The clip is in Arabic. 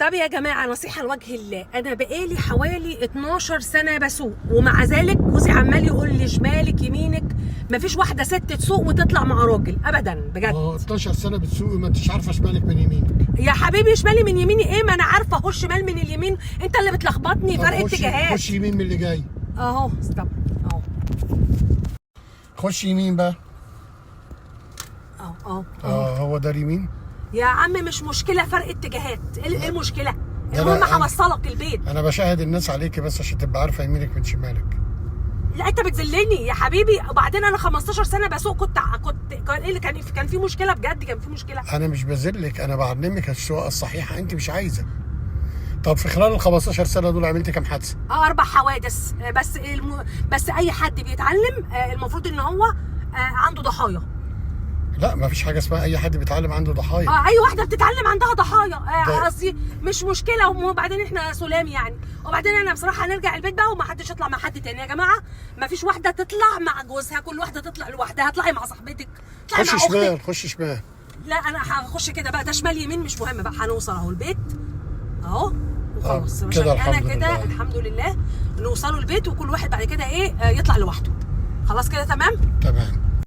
طب يا جماعه نصيحه لوجه الله، انا بقالي حوالي 12 سنه بسوق، ومع ذلك جوزي عمال يقول لي شمالك يمينك، مفيش واحده ست تسوق وتطلع مع راجل ابدا بجد. 12 سنه بتسوقي ما انتش عارفه شمالك من يمينك. يا حبيبي شمالي من يميني ايه؟ ما انا عارفه اهو الشمال من اليمين، انت اللي بتلخبطني. فرق اتجاهات. خش يمين من اللي جاي اهو. استنى اهو. خش يمين بقى. هو ده اليمين. يا عم مش مشكله، فرق اتجاهات. ايه المشكله؟ لا المهم هوصلك البيت. انا بشاهد الناس عليكي بس عشان تبقى عارفه يمينك من شمالك. لا انت بتذلني يا حبيبي، وبعدين انا 15 سنه بسوق. كنت ايه اللي كان في مشكله بجد؟ كان في مشكله. انا مش بذلك، انا بعلمك السواقه الصحيحه، انت مش عايزه. طب في خلال ال 15 سنه دول عملتي كام حادثه؟ 4 حوادث بس. بس اي حد بيتعلم المفروض ان هو عنده ضحايا. لا ما فيش حاجه اسمها اي حد بيتعلم عنده ضحايا. اي واحده بتتعلم عندها ضحايا. قصدي مش مشكله، وبعدين احنا سلام يعني. وبعدين انا بصراحه هنرجع البيت بقى، وما حدش يطلع مع حد تاني يا جماعه. ما فيش واحده تطلع مع جوزها، كل واحده تطلع لوحدها. اطلعي مع صاحبتك، اطلعي مع خش اختك. شمال، خش شمال. لا انا هخش كده بقى، ده شمال يمين مش مهم بقى. هنوصل اهو البيت اهو وخلاص. كده انا كده الحمد لله نوصلوا البيت، وكل واحد بعد كده ايه يطلع لوحده. خلاص كده تمام.